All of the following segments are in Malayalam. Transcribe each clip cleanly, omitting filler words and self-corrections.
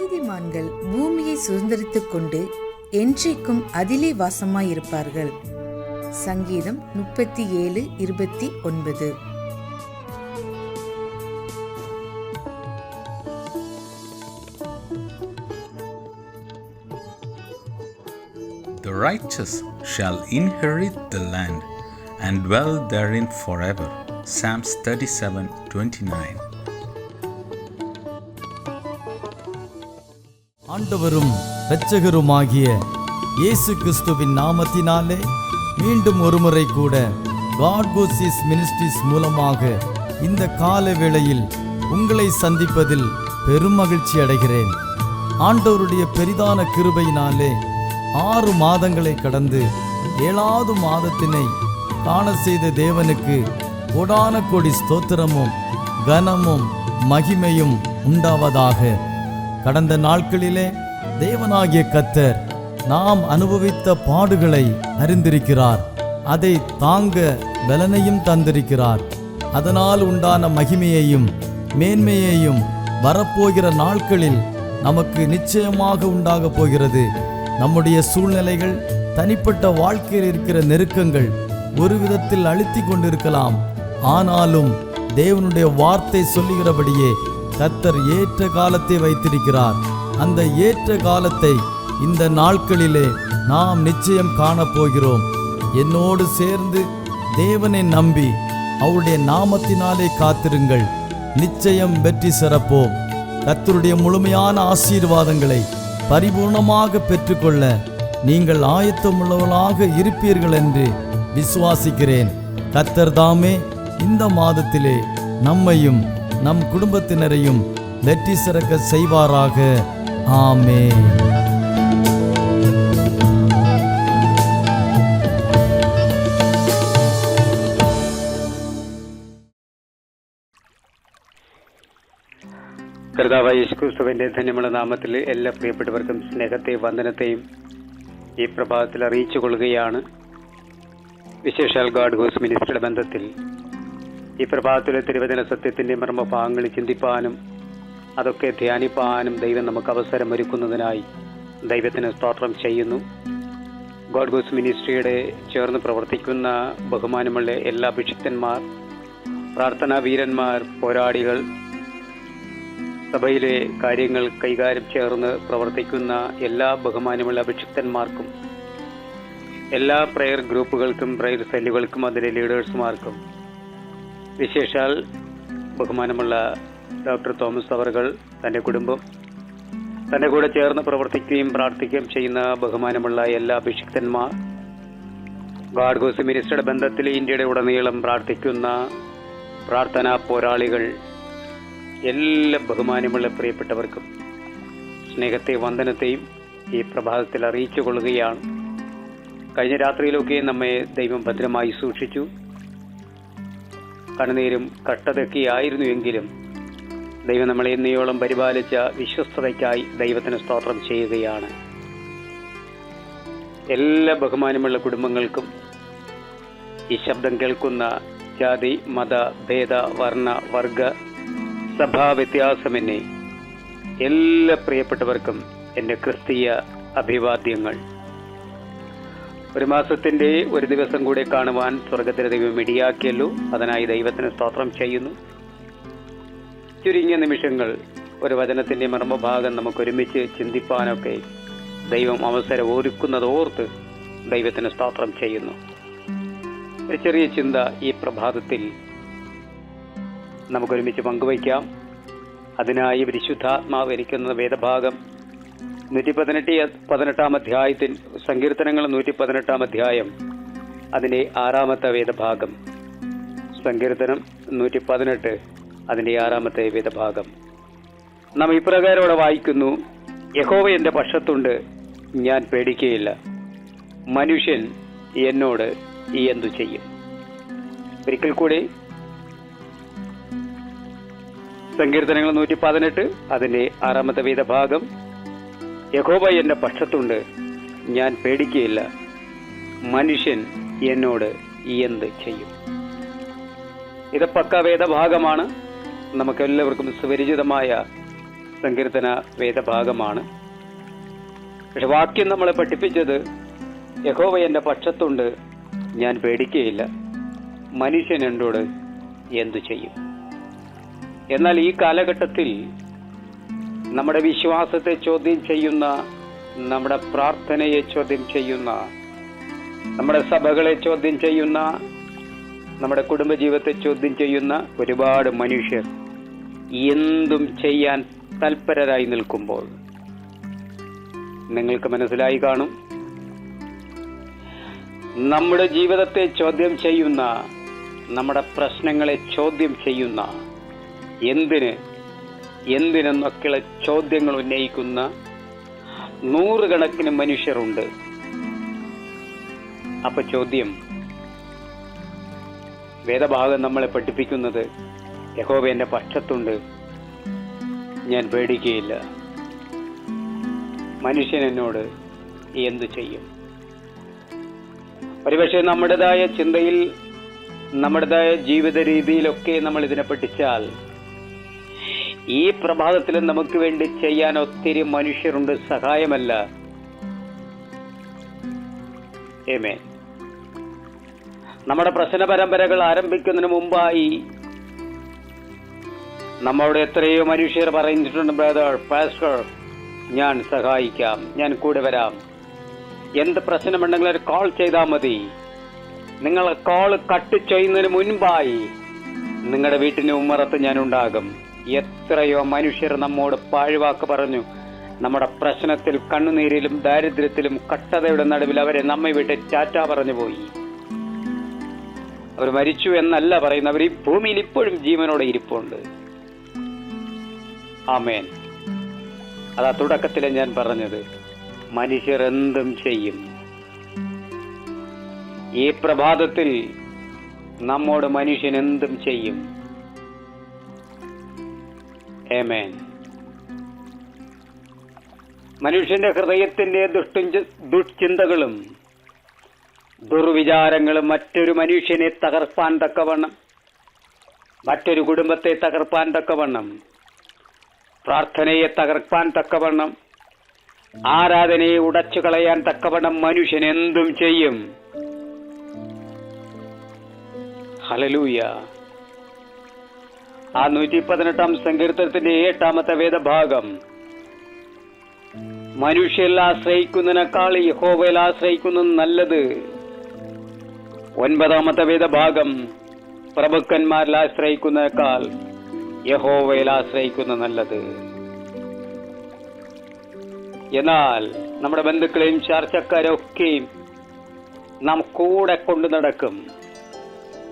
நீதிமான்கள் பூமியை சுதந்தரித்துக் கொண்டு என்றைக்கும் அதிலே வாசமாயிருப்பார்கள். சங்கீதம் 37:29. The righteous shall inherit the land and dwell therein forever. Psalms 37:29. ஆண்டவரும் இரட்சகருமாகிய இயேசு கிறிஸ்துவின் நாமத்தினாலே மீண்டும் ஒருமுறை கூட God Goes மினிஸ்ட்ரிஸ் மூலமாக இந்த கால வேளையில் உங்களை சந்திப்பதில் பெரும் மகிழ்ச்சி அடைகிறேன். ஆண்டவருடைய பெரிதான கிருபையினாலே 6 மாதங்களை கடந்து 7வது மாதத்தினை காண செய்த தேவனுக்கு கோடான கோடி ஸ்தோத்திரமும் கனமும் மகிமையும் உண்டாவதாக. கடந்த நாட்களிலே தேவனாகிய கர்த்தர் நாம் அனுபவித்த பாடுகளை அறிந்திருக்கிறார். அதை தாங்க பலனையும் தந்திருக்கிறார். அதனால் உண்டான மகிமையையும் மேன்மையையும் வரப்போகிற நாட்களில் நமக்கு நிச்சயமாக உண்டாக போகிறது. நம்முடைய சூழ்நிலைகள், தனிப்பட்ட வாழ்க்கையில் இருக்கிற நெருக்கங்கள் ஒரு விதத்தில் அழுத்தி கொண்டிருக்கலாம். ஆனாலும் தேவனுடைய வார்த்தை சொல்லுகிறபடியே கர்த்தர் ஏற்ற காலத்தை வைத்திருக்கிறார். அந்த ஏற்ற காலத்தை இந்த நாட்களிலே நாம் நிச்சயம் காணப்போகிறோம். என்னோடு சேர்ந்து தேவனை நம்பி அவருடைய நாமத்தினாலே காத்திருங்கள். நிச்சயம் வெற்றி சிறப்போம். கர்த்தருடைய முழுமையான ஆசீர்வாதங்களை பரிபூர்ணமாக பெற்றுக்கொள்ள நீங்கள் ஆயத்தமுள்ளவர்களாக இருப்பீர்கள் என்று விசுவாசிக்கிறேன். கர்த்தர் தாமே இந்த மாதத்திலே நம்மையும் நம் குடும்பத்தினரையும் வெற்றி சிறக்க செய்வாராக. ஆமென். കർത്താവായ യേശുക്രിസ്തുവിന്റെ ധന്യമുള്ള നാമത്തിൽ എല്ലാ പ്രിയപ്പെട്ടവർക്കും സ്നേഹത്തെയും വന്ദനത്തെയും ഈ പ്രഭാതത്തിൽ അറിയിച്ചു കൊള്ളുകയാണ്. വിശേഷാൽ ഗോഡ് ഗോസ് മിനിസ്ട്രിയുടെ ബന്ധത്തിൽ ഈ പ്രഭാതത്തിലെ തിരുവചന സത്യത്തിന്റെ മർമ്മഭാഗങ്ങൾ ചിന്തിപ്പാനും അതൊക്കെ ധ്യാനിപ്പാനും ദൈവം നമുക്ക് അവസരം ഒരുക്കുന്നതിനായി ദൈവത്തിന് സ്തോത്രം ചെയ്യുന്നു. ഗോഡ് ഗോസ് മിനിസ്ട്രിയുടെ ചേർന്ന് പ്രവർത്തിക്കുന്ന ബഹുമാനമുള്ള എല്ലാ അഭിഷിക്തന്മാർ, പ്രാർത്ഥനാ വീരന്മാർ, പോരാളികൾ, സഭയിലെ കാര്യങ്ങൾ കൈകാര്യം ചേർന്ന് പ്രവർത്തിക്കുന്ന എല്ലാ ബഹുമാനമുള്ള അഭിഷിക്തന്മാർക്കും, എല്ലാ പ്രയർ ഗ്രൂപ്പുകൾക്കും പ്രയർ സെല്ലുകൾക്കും അതിലെ ലീഡേഴ്സുമാർക്കും, വിശേഷാൽ ബഹുമാനമുള്ള ഡോക്ടർ തോമസ് അവർകൾ, തൻ്റെ കുടുംബം, തൻ്റെ കൂടെ ചേർന്ന് പ്രവർത്തിക്കുകയും പ്രാർത്ഥിക്കുകയും ചെയ്യുന്ന ബഹുമാനമുള്ള എല്ലാ അഭിഷിക്തന്മാർ, ഗോഡ് ഗോസ് മിനിസ്ട്രിയുടെ ബന്ധത്തിൽ ഇന്ത്യയുടെ ഉടനീളം പ്രാർത്ഥിക്കുന്ന പ്രാർത്ഥനാ പോരാളികൾ, എല്ലാ ബഹുമാനമുള്ള പ്രിയപ്പെട്ടവർക്കും സ്നേഹത്തെയും വന്ദനത്തെയും ഈ പ്രഭാതത്തിൽ അറിയിച്ചു കൊള്ളുകയാണ്. കഴിഞ്ഞ രാത്രിയിലൊക്കെ നമ്മെ ദൈവം ഭദ്രമായി സൂക്ഷിച്ചു. കണ്ണുനീരും കഷ്ടതൊക്കെയായിരുന്നു എങ്കിലും ദൈവം നമ്മളെ എന്നയോളം പരിപാലിച്ച വിശ്വസ്തതയ്ക്കായി ദൈവത്തിന് സ്തോത്രം ചെയ്യുകയാണ്. എല്ലാ ബഹുമാനമുള്ള കുടുംബങ്ങൾക്കും, ഈ ശബ്ദം കേൾക്കുന്ന ജാതി, മത, ഭേദ, വർണ്ണ, വർഗ, സഭാ വ്യത്യാസമെന്നെ എല്ലാ പ്രിയപ്പെട്ടവർക്കും എൻ്റെ ക്രിസ്തീയ അഭിവാദ്യങ്ങൾ. ഒരു മാസത്തിൻ്റെ ഒരു ദിവസം കൂടെ കാണുവാൻ സ്വർഗത്തിലെ ദൈവം ഇടിയാക്കിയല്ലോ. അതിനായി ദൈവത്തിന് സ്തോത്രം ചെയ്യുന്നു. ചുരുങ്ങിയ നിമിഷങ്ങൾ ഒരു വചനത്തിൻ്റെ മർമ്മഭാഗം നമുക്കൊരുമിച്ച് ചിന്തിപ്പാനൊക്കെ ദൈവം അവസരം ഒരുക്കുന്നതോർത്ത് ദൈവത്തിന് സ്തോത്രം ചെയ്യുന്നു. ഒരു ചെറിയ ചിന്ത ഈ പ്രഭാതത്തിൽ നമുക്കൊരുമിച്ച് പങ്കുവയ്ക്കാം. അതിനായി പരിശുദ്ധാത്മാവ് ഇരിക്കുന്ന വേദഭാഗം 118 അധ്യായത്തിൽ, സങ്കീർത്തനങ്ങൾ 118 അധ്യായം, അതിൻ്റെ 6ാമത്തെ വേദഭാഗം. സങ്കീർത്തനം 118 അതിൻ്റെ 6ാമത്തെ വേദഭാഗം. നാം ഇപ്രകാരം വായിക്കുന്നു: യഹോവ എൻ്റെ പക്ഷത്തുണ്ട്, ഞാൻ പേടിക്കുകയില്ല. മനുഷ്യൻ എന്നോട് എന്തു ചെയ്യും? ഒരിക്കൽ കൂടി സങ്കീർത്തനങ്ങൾ 118 അതിൻ്റെ 6ാമത്തെ വേദഭാഗം. യഹോവ എൻ്റെ പക്ഷത്തുണ്ട്, ഞാൻ പേടിക്കുകയില്ല. മനുഷ്യൻ എന്നോട് എന്ത് ചെയ്യും? ഇത് പക്ക വേദഭാഗമാണ്. നമുക്കെല്ലാവർക്കും സുപരിചിതമായ സങ്കീർത്തന വേദഭാഗമാണ്. പക്ഷെ വാക്യം നമ്മളെ പഠിപ്പിച്ചത് യഹോവ എൻ്റെ പക്ഷത്തുണ്ട്, ഞാൻ പേടിക്കുകയില്ല, മനുഷ്യൻ എന്നോട് എന്തു ചെയ്യും. എന്നാൽ ഈ കാലഘട്ടത്തിൽ നമ്മുടെ വിശ്വാസത്തെ ചോദ്യം ചെയ്യുന്ന, നമ്മുടെ പ്രാർത്ഥനയെ ചോദ്യം ചെയ്യുന്ന, നമ്മുടെ സഭകളെ ചോദ്യം ചെയ്യുന്ന, നമ്മുടെ കുടുംബജീവിതത്തെ ചോദ്യം ചെയ്യുന്ന ഒരുപാട് മനുഷ്യർ എന്തും ചെയ്യാൻ തൽപരരായി നിൽക്കുമ്പോൾ നിങ്ങൾക്ക് മനസ്സിലായി കാണും, നമ്മുടെ ജീവിതത്തെ ചോദ്യം ചെയ്യുന്ന, നമ്മുടെ പ്രശ്നങ്ങളെ ചോദ്യം ചെയ്യുന്ന, എന്തിനെന്നൊക്കെയുള്ള ചോദ്യങ്ങൾ ഉന്നയിക്കുന്ന നൂറുകണക്കിന് മനുഷ്യരുണ്ട്. അപ്പൊ ചോദ്യം, വേദഭാഗം നമ്മളെ പഠിപ്പിക്കുന്നത് യഹോവ എൻ്റെ പക്ഷത്തുണ്ട്, ഞാൻ പേടിക്കുകയില്ല, മനുഷ്യൻ എന്നോട് എന്തു ചെയ്യും. ഒരുപക്ഷെ നമ്മുടേതായ ചിന്തയിൽ, നമ്മുടേതായ ജീവിത രീതിയിലൊക്കെ നമ്മൾ ഇതിനെ പഠിച്ചാൽ ഈ പ്രഭാതത്തിൽ നമുക്ക് വേണ്ടി ചെയ്യാൻ ഒത്തിരി മനുഷ്യരുണ്ട്, സഹായമല്ല. ആമേൻ. നമ്മുടെ പ്രശ്ന പരമ്പരകൾ ആരംഭിക്കുന്നതിന് മുമ്പായി നമ്മളോട് എത്രയോ മനുഷ്യർ പറഞ്ഞിട്ടുണ്ട്, ബ്രദർ, പാസ്റ്റർ, ഞാൻ സഹായിക്കാം, ഞാൻ കൂടെ വരാം, എന്ത് പ്രശ്നമുണ്ടെങ്കിലും ഒരു കോൾ ചെയ്താൽ മതി. നിങ്ങൾ കോൾ കട്ട് ചെയ്യുന്നതിന് മുൻപായി നിങ്ങളുടെ വീട്ടിന് ഉമ്മറത്ത് ഞാൻ ഉണ്ടാകും. എത്രയോ മനുഷ്യർ നമ്മോട് പാഴ്വാക്ക് പറഞ്ഞു. നമ്മുടെ പ്രശ്നത്തിൽ, കണ്ണുനീരിലും ദാരിദ്ര്യത്തിലും കട്ടതയുടെ നടുവിൽ അവരെ നമ്മെ വിട്ട് ടാറ്റ പറഞ്ഞു പോയി. അവർ മരിച്ചു എന്നല്ല പറയുന്നത്, അവർ ഈ ഭൂമിയിൽ ഇപ്പോഴും ജീവനോടെ ഇരിപ്പുണ്ട്. ആമേൻ. അതാ തുടക്കത്തിലെ ഞാൻ പറഞ്ഞത്, മനുഷ്യർ എന്തും ചെയ്യും. ഈ പ്രഭാതത്തിൽ നമ്മോട് മനുഷ്യൻ എന്തും ചെയ്യും. ആമേൻ. മനുഷ്യന്റെ ഹൃദയത്തിന്റെ ദുഷ്ചിന്തകളും ദുർവിചാരങ്ങളും മറ്റൊരു മനുഷ്യനെ തകർപ്പാൻ തക്കവണ്ണം, മറ്റൊരു കുടുംബത്തെ തകർപ്പാൻ തക്കവണ്ണം, പ്രാർത്ഥനയെ തകർപ്പാൻ തക്കവണ്ണം, ആരാധനയെ ഉടച്ചു കളയാൻ തക്കവണ്ണം മനുഷ്യൻ എന്തും ചെയ്യും. ഹല്ലേലൂയ. ആ 118 സങ്കീർത്തനത്തിന്റെ 8-ാമത്തെ വേദഭാഗം, മനുഷ്യരിൽ ആശ്രയിക്കുന്നതിനേക്കാൾ യഹോവയിൽ ആശ്രയിക്കുന്നത് നല്ലത്. 9-ാമത്തെ വേദഭാഗം, പ്രഭുക്കന്മാരിൽ ആശ്രയിക്കുന്നതിനേക്കാൾ യഹോവയിൽ ആശ്രയിക്കുന്നത് നല്ലത്. എന്നാൽ നമ്മുടെ ബന്ധുക്കളെയും ചർച്ചക്കാരൊക്കെയും നാം കൂടെ കൊണ്ടു നടക്കും.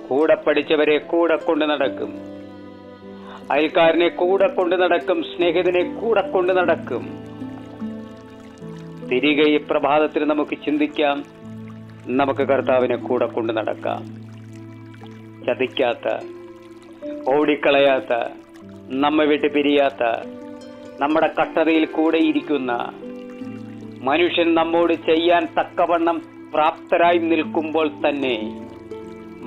കൂടെ പഠിച്ചവരെ കൂടെ കൊണ്ടു നടക്കും, അയൽക്കാരനെ കൂടെ കൊണ്ടു നടക്കും, സ്നേഹിതനെ കൂടെ കൊണ്ടു നടക്കും. തിരികെ ഈ പ്രഭാതത്തിൽ നമുക്ക് ചിന്തിക്കാം, നമുക്ക് കർത്താവിനെ കൂടെ കൊണ്ടു നടക്കാം. ചതിക്കാത്ത, ഓടിക്കളയാത്ത, നമ്മെ വിട്ട് പിരിയാത്ത, നമ്മുടെ കഷ്ടതയിൽ കൂടെ ഇരിക്കുന്ന മനുഷ്യൻ നമ്മോട് ചെയ്യാൻ തക്കവണ്ണം പ്രാപ്തരായി നിൽക്കുമ്പോൾ തന്നെ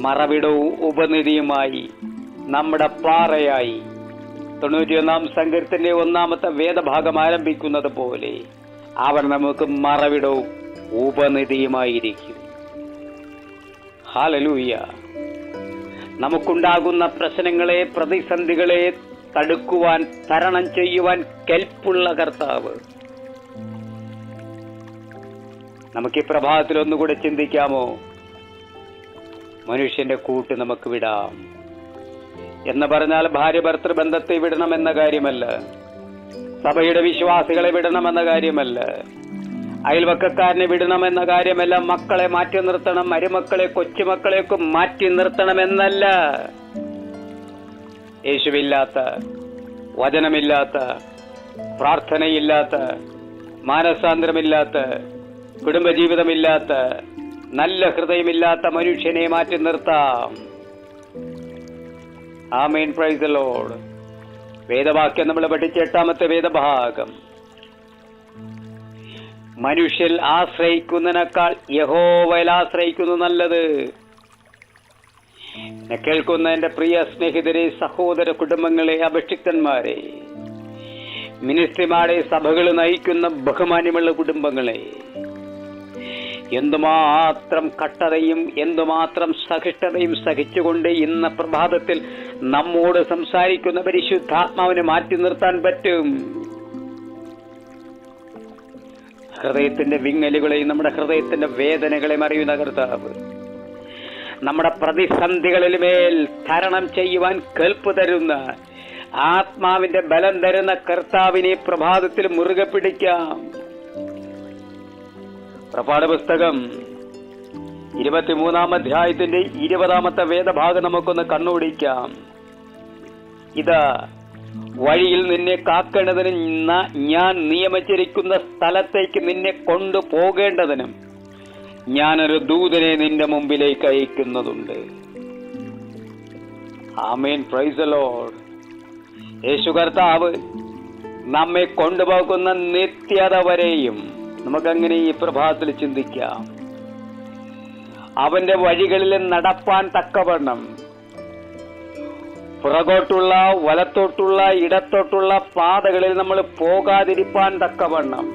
മറവിടവും ഉപനിധിയുമായി, നമ്മുടെ പാറയായി, 91-ാം സങ്കീർത്തനത്തിന്റെ 1-ാമത്തെ വേദഭാഗം ആരംഭിക്കുന്നത് പോലെ അവർ നമുക്ക് മറവിടവും ഉപനിധിയുമായിരിക്കും. ഹല്ലേലൂയ. നമുക്കുണ്ടാകുന്ന പ്രശ്നങ്ങളെ, പ്രതിസന്ധികളെ തടുക്കുവാൻ, തരണം ചെയ്യുവാൻ കെൽപ്പുള്ള കർത്താവ്. നമുക്ക് ഈ പ്രഭാതത്തിൽ ഒന്നുകൂടെ ചിന്തിക്കാമോ? മനുഷ്യന്റെ കൂട്ട് നമുക്ക് വിടാം എന്ന് പറഞ്ഞാൽ ഭാര്യ ഭർത്തൃ ബന്ധത്തെ വിടണമെന്ന കാര്യമല്ല, സഭയുടെ വിശ്വാസികളെ വിടണമെന്ന കാര്യമല്ല, അയൽവക്കക്കാരനെ വിടണമെന്ന കാര്യമല്ല, മക്കളെ മാറ്റി നിർത്തണം, മരുമക്കളെ, കൊച്ചുമക്കളെയൊക്കെ മാറ്റി നിർത്തണമെന്നല്ല. യേശുവില്ലാത്ത, വചനമില്ലാത്ത, പ്രാർത്ഥനയില്ലാത്ത, മാനസാന്തരമില്ലാത്ത, കുടുംബജീവിതമില്ലാത്ത, നല്ല ഹൃദയമില്ലാത്ത മനുഷ്യനെ മാറ്റി നിർത്താം. ആമേൻ. Praise the Lord. വേദവാക്യം നമ്മൾ പഠിച്ച 8-ാമത്തെ വേദഭാഗം, മനുഷ്യൽ ആശ്രയിക്കുന്നതിനേക്കാൾ യഹോവയിൽ ആശ്രയിക്കുന്നത് നല്ലത്. കേൾക്കുന്ന എന്റെ പ്രിയ സ്നേഹിതരെ, സഹോദര കുടുംബങ്ങളെ, അഭിഷിക്തന്മാരെ, മിനിസ്ട്രിമാരെ, സഭകൾ നയിക്കുന്ന ബഹുമാന്യമുള്ള കുടുംബങ്ങളെ, എന്തുമാത്രം കട്ടതയും എന്തുമാത്രം സഹിഷ്ണുതയും സഹിച്ചുകൊണ്ട് ഇന്ന പ്രഭാതത്തിൽ നമ്മോട് സംസാരിക്കുന്ന പരിശുദ്ധാത്മാവിനെ മാറ്റി നിർത്താൻ പറ്റും. ഹൃദയത്തിന്റെ വിങ്ങലുകളെയും നമ്മുടെ ഹൃദയത്തിന്റെ വേദനകളെയും അറിയുന്ന കർത്താവ്, നമ്മുടെ പ്രതിസന്ധികളിൽ മേൽ തരണം ചെയ്യുവാൻ കെൽപ്പ് തരുന്ന, ആത്മാവിന്റെ ബലം തരുന്ന കർത്താവിനെ പ്രഭാതത്തിൽ മുറുകെ പിടിക്കാം. പുറപ്പാട് പുസ്തകം 23-ാം അധ്യായത്തിന്റെ 20-ാമത്തെ വേദഭാഗം നമുക്കൊന്ന് കണ്ണോടിക്കാം. ഇതാ, വഴിയിൽ നിന്നെ കാക്കേണ്ടതിന് ഞാൻ നിയമിച്ചിരിക്കുന്ന സ്ഥലത്തേക്ക് നിന്നെ കൊണ്ടുപോകേണ്ടതിനും ഞാനൊരു ദൂതനെ നിന്റെ മുമ്പിലേക്ക് അയക്കുന്നതുണ്ട്. ആമേൻ, പ്രൈസ് ദി ലോർഡ്. യേശു കർത്താവ് നമ്മെ കൊണ്ടുപോകുന്ന നിത്യത വരെയും നമുക്കങ്ങനെ ഈ പ്രഭാതത്തിൽ ചിന്തിക്കാം. അവന്റെ വഴികളിൽ നടപ്പാൻ തക്കവണ്ണം പുറകോട്ടുള്ള, വലത്തോട്ടുള്ള, ഇടത്തോട്ടുള്ള പാതകളിൽ നമ്മൾ പോകാതിരിപ്പാൻ തക്കവണ്ണം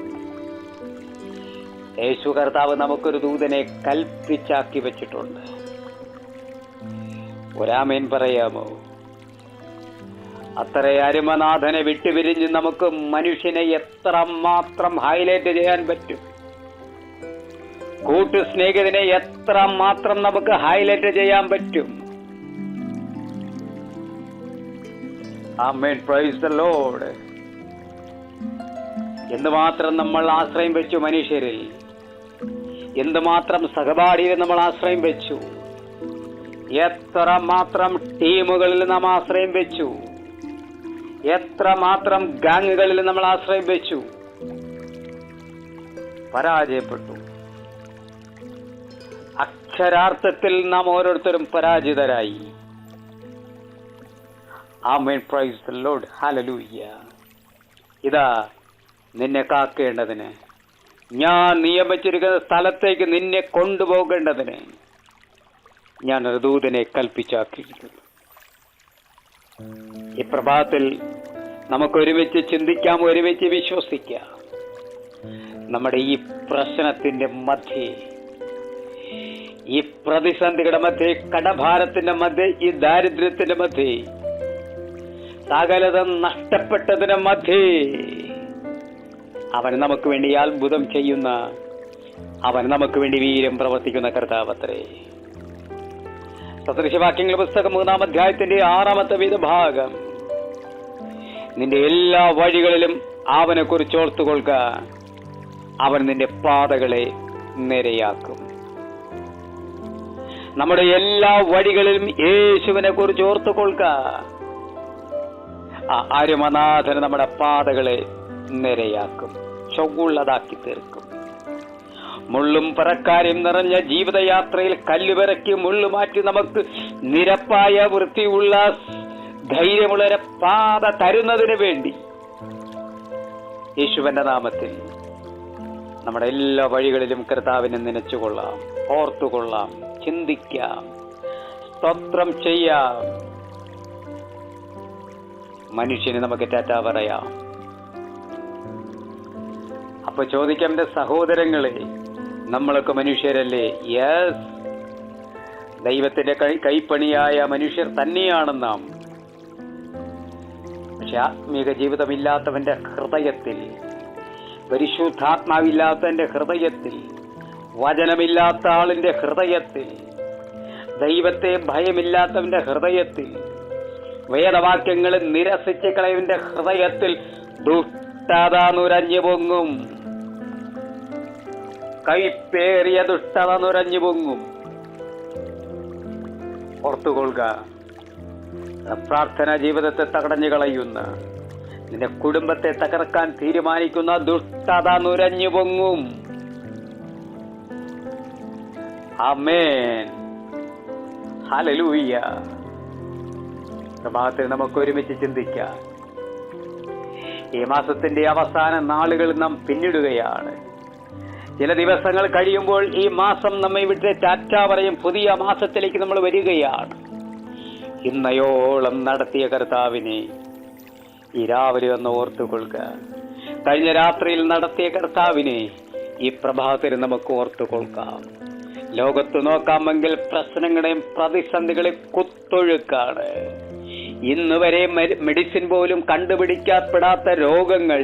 യേശു കർത്താവ് നമുക്കൊരു ദൂതനെ കൽപ്പിച്ചാക്കി വെച്ചിട്ടുണ്ട്. ഒരാമേൻ പറയാമോ? അത്ര അരുമനാഥനെ വിട്ടുപിരിഞ്ഞ് നമുക്ക് മനുഷ്യനെ എത്രമാത്രം ഹൈലൈറ്റ് ചെയ്യാൻ പറ്റും? കൂട്ടു സ്നേഹിതനെ എത്രമാത്രം നമുക്ക് ഹൈലൈറ്റ് ചെയ്യാൻ പറ്റും? ആമേൻ, പ്രൈസ് ദി ലോർഡ്. എന്തുമാത്രം നമ്മൾ ആശ്രയം വെച്ചു മനുഷ്യരിൽ, എന്തുമാത്രം സഹപാഠിയിൽ നമ്മൾ ആശ്രയം വെച്ചു, എത്രമാത്രം ടീമുകളിൽ നാം ആശ്രയം വെച്ചു, എത്രമാത്രം ഗാങ്ങുകളിൽ നമ്മൾ ആശ്രയം വെച്ചു, പരാജയപ്പെട്ടു. അക്ഷരാർത്ഥത്തിൽ നാം ഓരോരുത്തരും പരാജിതരായി. ആമേൻ, പ്രൈസ് ദി ലോർഡ്, ഹല്ലേലൂയ. ഇതാ, നിന്നെ കാക്കേണ്ടതിന്, ഞാൻ നിയമിച്ചിരിക്കുന്ന സ്ഥലത്തേക്ക് നിന്നെ കൊണ്ടുപോകേണ്ടതിന് ഞാനൊരു ദൂതനെ കൽപ്പിച്ചാക്കിയിരിക്കുന്നു. ഈ പ്രഭാതത്തിൽ നമുക്ക് ഒരുമിച്ച് ചിന്തിക്കാം, ഒരുമിച്ച് വിശ്വസിക്കാം. നമ്മുടെ ഈ പ്രശ്നത്തിന്റെ മധ്യേ, ഈ പ്രതിസന്ധിയുടെ മധ്യേ, കടഭാരത്തിന്റെ മധ്യേ, ഈ ദാരിദ്ര്യത്തിന്റെ മധ്യേ, സകലത നഷ്ടപ്പെട്ടതിന് മധ്യേ അവൻ നമുക്ക് വേണ്ടി അത്ഭുതം ചെയ്യുന്ന, അവൻ നമുക്ക് വേണ്ടി വീര്യം പ്രവർത്തിക്കുന്ന കർത്താവത്രേ. സദൃശവാക്യങ്ങൾ പുസ്തകം 3-ാം അധ്യായത്തിന്റെ 6-ാമത്തെ വേദഭാഗം. നിന്റെ എല്ലാ വഴികളിലും അവനെ കുറിച്ച് ഓർത്തുകൊള്ളുക, അവൻ നിന്റെ പാതകളെ നേരെയാക്കും. നമ്മുടെ എല്ലാ വഴികളിലും യേശുവിനെ കുറിച്ച് ഓർത്തുകൊള്ളുക. ആ അരുമനാഥന് നമ്മുടെ പാതകളെ നേരെയാക്കും, ചൊവ്വുള്ളതാക്കി തീർക്കും. മുള്ളും പറക്കാരും നിറഞ്ഞ ജീവിതയാത്രയിൽ കല്ലുപിറക്കി മുള്ളുമാറ്റി നമുക്ക് നിരപ്പായ വൃത്തിയുള്ള ധൈര്യമുള്ള പാത തരുന്നതിന് വേണ്ടി യേശുവിന്റെ നാമത്തിൽ നമ്മുടെ എല്ലാ വഴികളിലും കർത്താവിനെ നനച്ചുകൊള്ളാം, ഓർത്തുകൊള്ളാം, ചിന്തിക്കാം, സ്തോത്രം ചെയ്യാം. മനുഷ്യന് നമുക്ക് ടാറ്റ പറയാം. അപ്പൊ ചോദിക്കാം, എന്റെ സഹോദരങ്ങളെ, നമ്മളൊക്കെ മനുഷ്യരല്ലേ? യെസ്, ദൈവത്തിന്റെ കൈപ്പണിയായ മനുഷ്യർ തന്നെയാണ് നാം. പക്ഷെ ആത്മീക ജീവിതമില്ലാത്തവന്റെ ഹൃദയത്തിൽ, പരിശുദ്ധാത്മാവില്ലാത്തവന്റെ ഹൃദയത്തിൽ, വചനമില്ലാത്ത ആളിന്റെ ഹൃദയത്തിൽ, ദൈവത്തെ ഭയമില്ലാത്തവന്റെ ഹൃദയത്തിൽ, വേദവാക്യങ്ങൾ നിരസിച്ച് കളയവന്റെ ഹൃദയത്തിൽ ദുഷ്ടത നുരഞ്ഞു പൊങ്ങും. കൈപ്പേറിയ ദുഷ്ടത നുരഞ്ഞു പൊങ്ങും. ഓർത്തുകൊള്ളുക, പ്രാർത്ഥനാ ജീവിതത്തെ തകടഞ്ഞു കളയുന്ന, നിന്റെ കുടുംബത്തെ തകർക്കാൻ തീരുമാനിക്കുന്ന ദുഷ്ടത നുരഞ്ഞു പൊങ്ങും. ആമേൻ, ഹല്ലേലൂയ. പ്രഭാതത്തിൽ നമുക്ക് ഒരുമിച്ച് ചിന്തിക്കാം. ഈ മാസത്തിന്റെ അവസാന നാളുകൾ നാം പിന്നിടുകയാണ്. ചില ദിവസങ്ങൾ കഴിയുമ്പോൾ ഈ മാസം നമ്മെ വിട്ട് ടാറ്റ പറയും. പുതിയ മാസത്തിലേക്ക് നമ്മൾ വരികയാണ്. ഇന്നയോളം നടത്തിയ കർത്താവിനെ ഈ രാവിലെ ഒന്ന് ഓർത്തുകൊള്ളുക. കഴിഞ്ഞ രാത്രിയിൽ നടത്തിയ കർത്താവിനെ ഈ പ്രഭാതത്തിൽ നമുക്ക് ഓർത്തുകൊള്ളുക്കാം. ലോകത്ത് നോക്കാമെങ്കിൽ പ്രശ്നങ്ങളെയും പ്രതിസന്ധികളെയും കുത്തൊഴുക്കാണ്. ഇന്ന് വരെ മെഡിസിൻ പോലും കണ്ടുപിടിക്കപ്പെടാത്ത രോഗങ്ങൾ,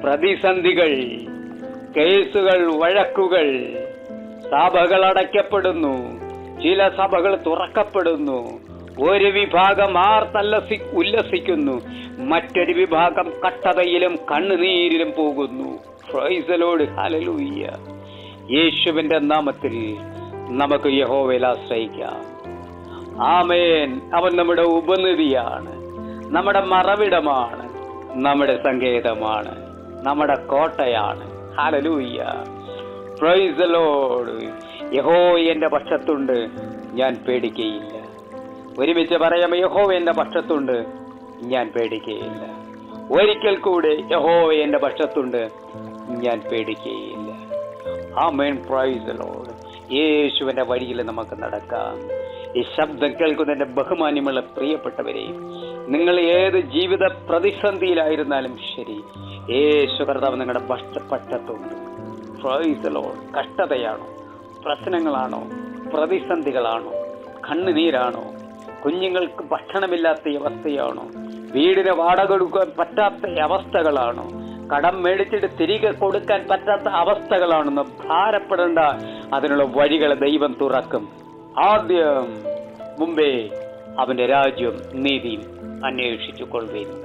പ്രതിസന്ധികൾ, കേസുകൾ, വഴക്കുകൾ, സഭകൾ അടയ്ക്കപ്പെടുന്നു, ചില സഭകൾ തുറക്കപ്പെടുന്നു. ഒരു വിഭാഗം ഉല്ലസിക്കുന്നു, മറ്റൊരു വിഭാഗം കട്ടതയിലും കണ്ണുനീരിലും പോകുന്നു. Price the Lord, hallelujah. യേശുവിന്റെ നാമത്തിൽ നമുക്ക് യഹോവയിൽ ആശ്രയിക്കാം. ആമേൻ. അവൻ നമ്മുടെ ഉപനിധിയാണ്, നമ്മുടെ മറവിടമാണ്, നമ്മുടെ സങ്കേതമാണ്, നമ്മുടെ കോട്ടയാണ്. ഹല്ലേലൂയ. Price the Lord. യഹോവ എന്റെ പക്ഷത്തുണ്ട്, ഞാൻ പേടിക്കുകയില്ല. ഒരുമിച്ച് പറയാം, യഹോവ എന്റെ പക്ഷത്തുണ്ട്, ഞാൻ പേടിക്കുകയില്ല. ഒരിക്കൽ കൂടെ, യഹോവ എന്റെ പക്ഷത്തുണ്ട്, ഞാൻ പേടിക്കുകയില്ല. ആമേൻ. Praise the Lord. യേശുവിന്റെ വഴിയിൽ നമുക്ക് നടക്കാം. ഈ ശബ്ദം കേൾക്കുന്ന എന്റെ ബഹുമാന്യമുള്ള പ്രിയപ്പെട്ടവരെ, നിങ്ങൾ ഏത് ജീവിത പ്രതിസന്ധിയിലായിരുന്നാലും ശരി, യേശു കർത്താവ് നിങ്ങളുടെ പക്ഷത്തുണ്ട്. Praise the Lord. കഷ്ടതയാണോ, പ്രശ്നങ്ങളാണോ, പ്രതിസന്ധികളാണോ, കണ്ണുനീരാണോ, കുഞ്ഞുങ്ങൾക്ക് ഭക്ഷണമില്ലാത്ത അവസ്ഥയാണോ, വീടിന് വാടക കൊടുക്കാൻ പറ്റാത്ത അവസ്ഥകളാണോ, കടം മേടിച്ചിട്ട് തിരികെ കൊടുക്കാൻ പറ്റാത്ത അവസ്ഥകളാണെന്ന് ഭാരപ്പെടേണ്ട. അതിനുള്ള വഴികൾ ദൈവം തുറക്കും. ആദ്യം മുമ്പേ അവന്റെ രാജ്യവും നീതിയും അന്വേഷിച്ചു കൊള്ളുകയും.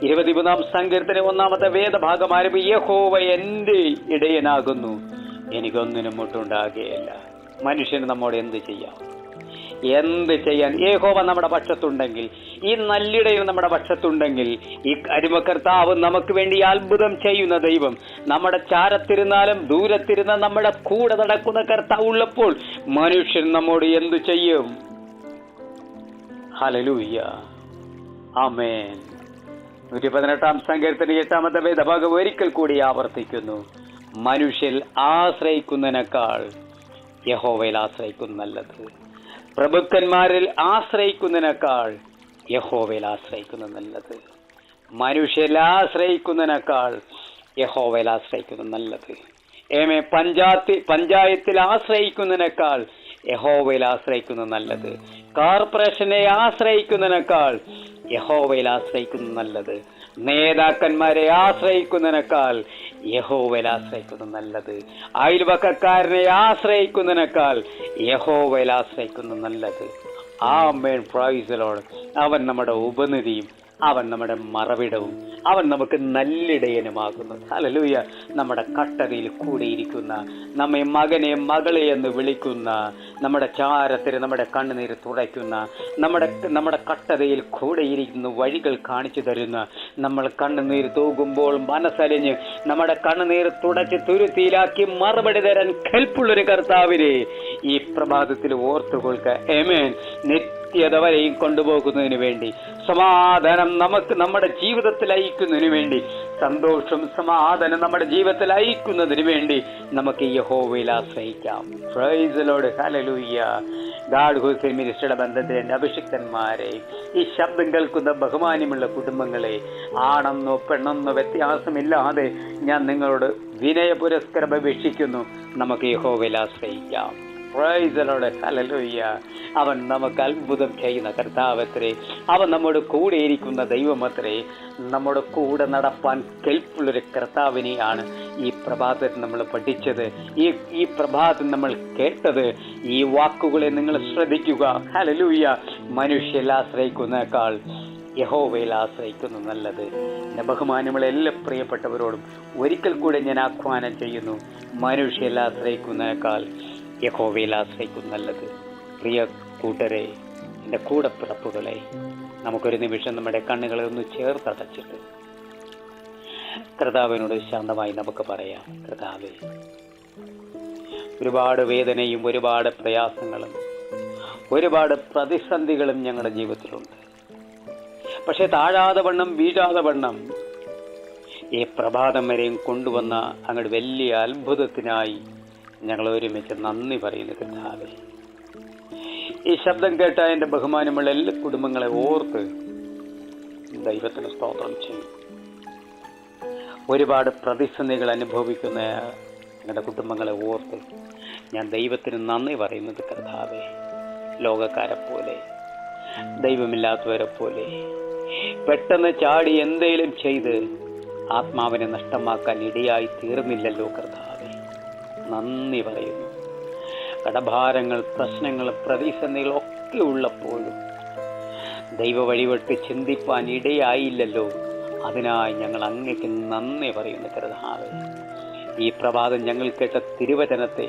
23-ാം സങ്കീർത്തനം 1-ാമത്തെ വേദഭാഗം ആരംഭിക്കും. യഹോവ എന്റെ ഇടയനാകുന്നു, എനിക്കൊന്നിനും മുട്ടുണ്ടാകുകയില്ല. മനുഷ്യന് നമ്മോട് എന്ത് ചെയ്യാം? എന്ത് ചെയ്യാൻ? യഹോവ നമ്മുടെ പക്ഷത്തുണ്ടെങ്കിൽ, ഈ നല്ലിടയിൽ നമ്മുടെ പക്ഷത്തുണ്ടെങ്കിൽ, ഈ അരുമകർത്താവ് നമുക്ക് വേണ്ടി അത്ഭുതം ചെയ്യുന്ന ദൈവം, നമ്മുടെ ചാരത്തിരുന്നാലും ദൂരത്തിരുന്ന നമ്മുടെ കൂടെ നടക്കുന്ന കർത്താവ് ഉള്ളപ്പോൾ മനുഷ്യൻ നമ്മോട് എന്തു ചെയ്യും? ഹല്ലേലൂയ. ആമേൻ. 118-ാം സങ്കീർത്തനം 8-ാമത്തെ വേദഭാഗം ഒരിക്കൽ കൂടി ആവർത്തിക്കുന്നു. മനുഷ്യൽ ആശ്രയിക്കുന്നതിനേക്കാൾ യഹോവയിൽ ആശ്രയിക്കുന്ന നല്ലത്. പ്രഭുക്കന്മാരിൽ ആശ്രയിക്കുന്നതിനേക്കാൾ യഹോവയിൽ ആശ്രയിക്കുന്ന നല്ലത്. മനുഷ്യരിൽ ആശ്രയിക്കുന്നതിനേക്കാൾ യഹോവയിൽ ആശ്രയിക്കുന്ന നല്ലത്. പഞ്ചായത്തിൽ ആശ്രയിക്കുന്നതിനേക്കാൾ യഹോവയിൽ ആശ്രയിക്കുന്ന നല്ലത്. കോർപ്പറേഷനെ ആശ്രയിക്കുന്നതിനേക്കാൾ യഹോവയിൽ ആശ്രയിക്കുന്ന നല്ലത്. നേതാക്കന്മാരെ ആശ്രയിക്കുന്നതിനേക്കാൾ യഹോവയിൽ ആശ്രയിക്കുന്ന നല്ലത്. അയൽവക്കക്കാരനെ ആശ്രയിക്കുന്നതിനേക്കാൾ യഹോവയിൽ ആശ്രയിക്കുന്ന നല്ലത്. ആമേൻ. Praise the Lord. അവൻ നമ്മുടെ ഉപനിധിയും അവൻ നമ്മുടെ മറവിടവും അവൻ നമുക്ക് നല്ലിടയനുമാകുന്നു. ഹല്ലേലൂയ. നമ്മുടെ കട്ടതയിൽ കൂടെയിരിക്കുന്ന, നമ്മെ മകനെ മകളെ എന്ന് വിളിക്കുന്ന, നമ്മുടെ ചാരത്തിന് നമ്മുടെ കണ്ണുനീര് തുടയ്ക്കുന്ന, നമ്മുടെ കട്ടതയിൽ കൂടെയിരിക്കുന്ന, വഴികൾ കാണിച്ചു തരുന്ന, നമ്മൾ കണ്ണുനീര് തൂകുമ്പോൾ മനസ്സലിഞ്ഞ് നമ്മുടെ കണ്ണുനീര് തുടച്ച് തുരുത്തിയിലാക്കി മറുപടി തരാൻ കെൽപ്പുള്ളൊരു കർത്താവിനെ ഈ പ്രഭാതത്തിൽ ഓർത്തുകൊള്ളുക. ആമേൻ. നിത്യത വരെയും കൊണ്ടുപോകുന്നതിന് വേണ്ടി, സമാധാനം നമുക്ക് നമ്മുടെ ജീവിതത്തിൽ അയക്കുന്നതിന് വേണ്ടി, സന്തോഷം സമാധാനം നമ്മുടെ ജീവിതത്തിൽ അയക്കുന്നതിന് വേണ്ടി നമുക്ക് യഹോവയിൽ ആശ്രയിക്കാം. Praise the Lord. ഹല്ലേലൂയ. ഗാഡ് ഹൂസ് മിനിസ്ട്രിയുടെ ബന്ധത്തിൽ എൻ്റെ അഭിഷിക്തന്മാരെ, ഈ ശബ്ദം കേൾക്കുന്ന ബഹുമാന്യമുള്ള കുടുംബങ്ങളെ, ആണെന്നോ പെണ്ണെന്നോ വ്യത്യാസമില്ലാതെ ഞാൻ നിങ്ങളോട് വിനയ പുരസ്കാരം അപേക്ഷിക്കുന്നു. നമുക്ക് യഹോവയിൽ ആശ്രയിക്കാം. Praise the Lord. ഹല്ലേലൂയ. അവൻ നമുക്ക് അത്ഭുതം ചെയ്യുന്ന കർത്താവത്രേ, അവൻ നമ്മുടെ കൂടെ ഇരിക്കുന്ന ദൈവമത്രേ, നമ്മുടെ കൂടെ നടപ്പാൻ കെൽപ്പുള്ളൊരു കർത്താവിനെയാണ് ഈ പ്രഭാതത്തിൽ നമ്മൾ പഠിച്ചത്, ഈ പ്രഭാതത്തിൽ നമ്മൾ കേട്ടത്. ഈ വാക്കുകളെ നിങ്ങൾ ശ്രദ്ധിക്കുക. ഹല്ലേലൂയ. മനുഷ്യരിൽ ആശ്രയിക്കുന്നേക്കാൾ യഹോവയിൽ ആശ്രയിക്കുന്നു നല്ലത്. എൻ്റെ ബഹുമാനമുള്ള എല്ലാ പ്രിയപ്പെട്ടവരോടും ഒരിക്കൽ കൂടെ ഞാൻ ആഹ്വാനം ചെയ്യുന്നു, മനുഷ്യരിൽ ആശ്രയിക്കുന്നേക്കാൾ യഹോവയിൽ ആശ്രയിക്കും നല്ലത്. പ്രിയ കൂട്ടരെ, എൻ്റെ കൂടപ്പിറപ്പുകളെ, നമുക്കൊരു നിമിഷം നമ്മുടെ കണ്ണുകളെ ഒന്ന് ചേർത്തടച്ചിട്ട് കർത്താവിനോട് ശാന്തമായി നമുക്ക് പറയാം. കർത്താവേ, ഒരുപാട് വേദനയും ഒരുപാട് പ്രയാസങ്ങളും ഒരുപാട് പ്രതിസന്ധികളും ഞങ്ങളുടെ ജീവിതത്തിലുണ്ട്. പക്ഷെ താഴാതെ വണ്ണം വീഴാതെ വണ്ണം ഈ പ്രഭാതം വരെയും കൊണ്ടുവന്ന അങ്ങയുടെ വലിയ അത്ഭുതത്തിനായി ഞങ്ങൾ ഒരുമിച്ച് നന്ദി പറയുന്നു കർത്താവേ. ഈ ശബ്ദം കേട്ട എൻ്റെ ബഹുമാനമുള്ള എല്ലാ കുടുംബങ്ങളെ ഓർത്ത് ദൈവത്തിന് സ്തോത്രം ചെയ്യും. ഒരുപാട് പ്രതിസന്ധികൾ അനുഭവിക്കുന്ന ഞങ്ങളുടെ കുടുംബങ്ങളെ ഓർത്ത് ഞാൻ ദൈവത്തിന് നന്ദി പറയുന്നത് കർത്താവേ. ലോകക്കാരെ പോലെ, ദൈവമില്ലാത്തവരെ പോലെ പെട്ടെന്ന് ചാടി എന്തെങ്കിലും ചെയ്ത് ആത്മാവിനെ നഷ്ടമാക്കാൻ ഇടയായി തീർന്നില്ലല്ലോ കർത്താവേ. നന്ദി പറയുന്നു. കടഭാരങ്ങൾ, പ്രശ്നങ്ങൾ, പ്രതിസന്ധികളൊക്കെ ഉള്ളപ്പോഴും ദൈവ വഴിവിട്ട് ചിന്തിപ്പാൻ ഇടയായില്ലല്ലോ. അതിനായി ഞങ്ങൾ അങ്ങേക്ക് നന്ദി പറയുന്നു കർത്താവേ. ഈ പ്രഭാതം ഞങ്ങൾ കേട്ട തിരുവചനത്തെ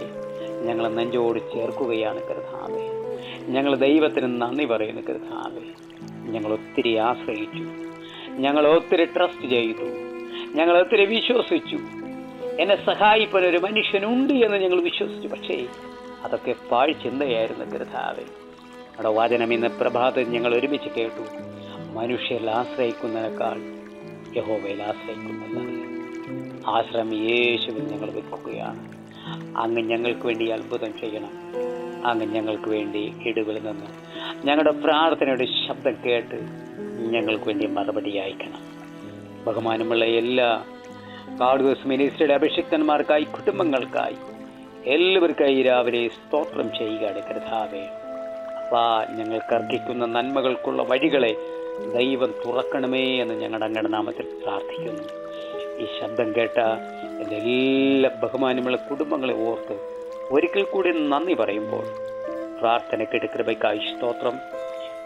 ഞങ്ങൾ നെഞ്ചോട് ചേർക്കുകയാണ് കർത്താവേ. ഞങ്ങൾ ദൈവത്തിന് നന്ദി പറയുന്നു കർത്താവേ. ഞങ്ങൾ ഒത്തിരി ആശ്രയിച്ചു, ഞങ്ങൾ ഒത്തിരി ട്രസ്റ്റ് ചെയ്തു, ഞങ്ങൾ ഒത്തിരി വിശ്വസിച്ചു. എന്നെ സഹായിപ്പാൻ ഒരു മനുഷ്യനുണ്ട് എന്ന് ഞങ്ങൾ വിശ്വസിച്ചു. പക്ഷേ അതൊക്കെ പാഴ്ചിന്തയായിരുന്നു കർത്താവേ. അവിടെ വചനം ഇന്ന് പ്രഭാതം ഞങ്ങൾ ഒരുമിച്ച് കേട്ടു. മനുഷ്യരിൽ ആശ്രയിക്കുന്നതിനേക്കാൾ യഹോവയിൽ ആശ്രയിക്കുന്നത്. ആശ്രയം യേശുവിൽ ഞങ്ങൾ വെക്കുകയാണ്. അങ്ങ് ഞങ്ങൾക്ക് വേണ്ടി അത്ഭുതം ചെയ്യണം. അങ്ങ് ഞങ്ങൾക്ക് വേണ്ടി ഇടുകളിൽ നിന്ന് ഞങ്ങളുടെ പ്രാർത്ഥനയുടെ ശബ്ദം കേട്ട് ഞങ്ങൾക്ക് വേണ്ടി മറുപടി അയക്കണം. ബഹുമാനമുള്ള എല്ലാ ഗാഡ്ഗോസ് മിനിസ്ട്രിയുടെ അഭിഷിക്തന്മാർക്കായി, കുടുംബങ്ങൾക്കായി, എല്ലാവർക്കായി രാവിലെ സ്തോത്രം ചെയ്യുകയാണ് കർത്താവേ. അപ്പാ, ഞങ്ങൾക്ക് അർഹിക്കുന്ന നന്മകൾക്കുള്ള വഴികളെ ദൈവം തുറക്കണമേ എന്ന് ഞങ്ങളുടെ അങ്ങയുടെ നാമത്തിൽ പ്രാർത്ഥിക്കുന്നു. ഈ ശബ്ദം കേട്ട എൻ്റെ എല്ലാ ബഹുമാനമുള്ള കുടുംബങ്ങളെ ഓർത്ത് ഒരിക്കൽ കൂടി നന്ദി പറയുമ്പോൾ പ്രാർത്ഥനയ്ക്ക് കൃപയ്ക്കായി സ്തോത്രം.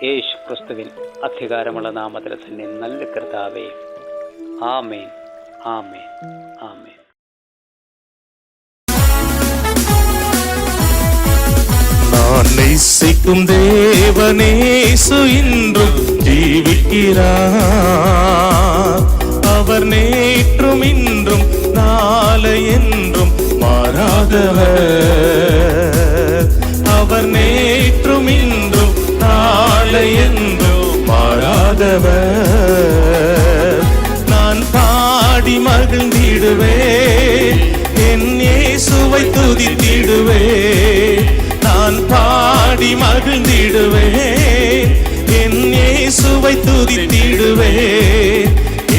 യേശു ക്രിസ്തുവിൻ അധികാരമുള്ള നാമത്തിൽ തന്നെ നല്ല കർത്താവേ. ആമേൻ, ആമേൻ, ആമേൻ. நான் நேசிக்கும் தேவனேசு இன்றும் ஜீவிக்கிறார். அவர் நேற்றும் இன்றும் நாளை என்றும் மாறாதவர். அவர் நேற்றும் இன்றும் நாளை என்றும் மாறாதவர். நான் பாடி மகிழ்ந்திடுவேன், என் இயேசுவை துதித்திடுவேன். நான் பாடி மகிழ்ந்திடுவேன், என் இயேசுவை துதித்திடுவேன்.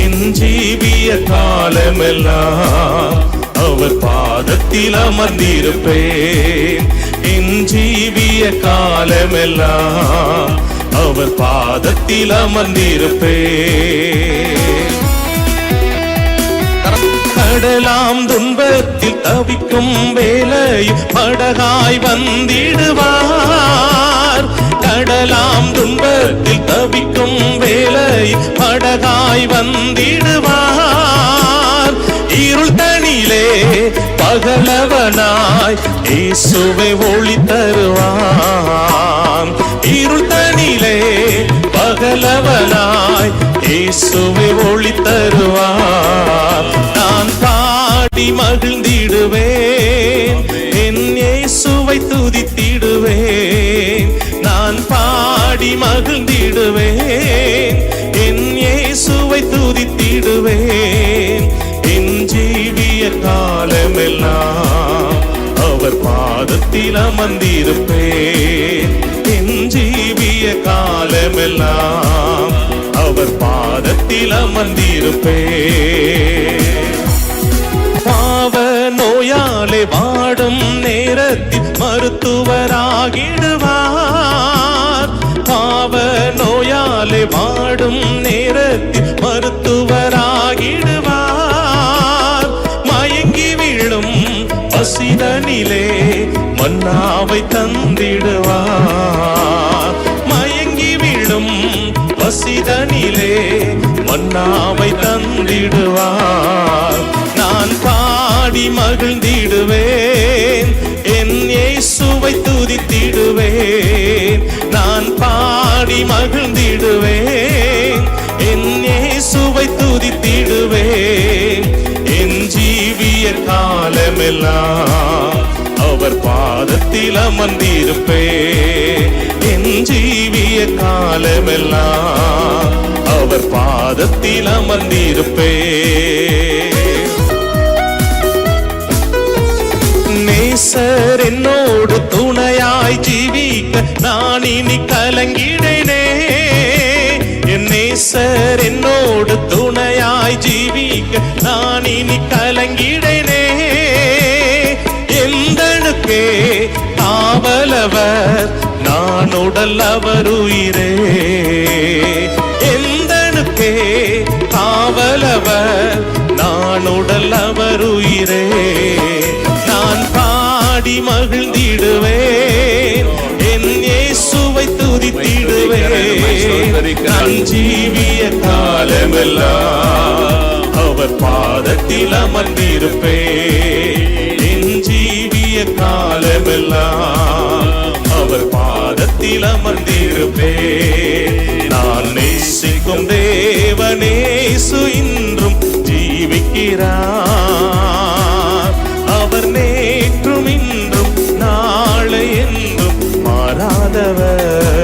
என் ஜீவிய காலமெல்லாம் அவர் பாதத்தில் அமர்ந்திருப்பேன். என் ஜீவிய காலமெல்லாம் அவர் பாதத்தில் அமர்ந்திருப்பேன். கடலாம் துன்பத்தில் தவிக்கும் வேலை படகாய் வந்திடுவார். கடலாம் துன்பத்தில் தவிக்கும் வேலை படகாய் வந்திடுவார். இருள் தனிலே பகலவனாய் இயேசுவை ஒளி தருவான். இருள் தனிலே பகலவனாய் இயேசுவை ஒளி தருவான். நான் பாடி மகிழ்ந்திடுவேன், என் இயேசுவை துதித்திடுவேன். நான் பாடி மகிழ்ந்திடுவேன், என் இயேசுவை துதித்திடுவேன். என் ஜீவிய காலமெல்லாம் அவர் பாதத்தில் அமர்ந்திருப்பேன். என் ஜீவிய காலமெல்லாம் அவர் பாதத்தில் அமர்ந்திருப்பேன். பாவ நோயாலே வாடும் நேரத்தில் மருத்துவராகிடுவார். பாவ நோயாலே வாடும் நேரத்தில் மருத்துவராகிடுவார். மயங்கி விழும் பசிதனிலே மன்னாவை தந்திடுவார். மயங்கி விழும் பசிதனிலே மன்னாவை தந்திடுவார். நான் பாடி மகிழ்ந்திடுவேன், என் இயேசுவை துதித்திடுவேன். நான் பாடி மகிழ்ந்திடுவேன், என் இயேசுவை துதித்திடுவேன். என் ஜீவிய காலமெல்லாம் அவர் பாதத்தில் அமர்ந்திருப்பேன். என் ஜீவிய காலமெல்லாம் அவர் பாதத்தில் அமர்ந்திருப்பேன். நேசர் என்னோடு துணையாய் ஜீவிக்க நான் இனி கலங்கிடனே. என் நேசர் நேசர் என்னோடு துணையாய் ஜீவிக்க நான் இனி கலங்கிடனே. எந்தனுக்கே காவலவர் நான் உடல் அவர் உயிரே. எந்தனுக்கே காவலவர் நான் உடல் அவர் உயிரே. நான் பாடி மகிழ்ந்திடுவேன், என் இயேசுவை துதித்திடுவேன். நான் ஜீவிய காலமெல்லாம் அவர் பாதத்தில் அமர்ந்திருப்பேன். என் ஜீவிய காலமெல்லாம் அவர் பாதத்தில் அமர்ந்திருப்பேன். நான் நேசிக்கும் தேவனேசு இன்றும் ஜீவிக்கிறார். அவர் நேற்றும் இன்றும் நாளை என்றும் மாறாதவர்.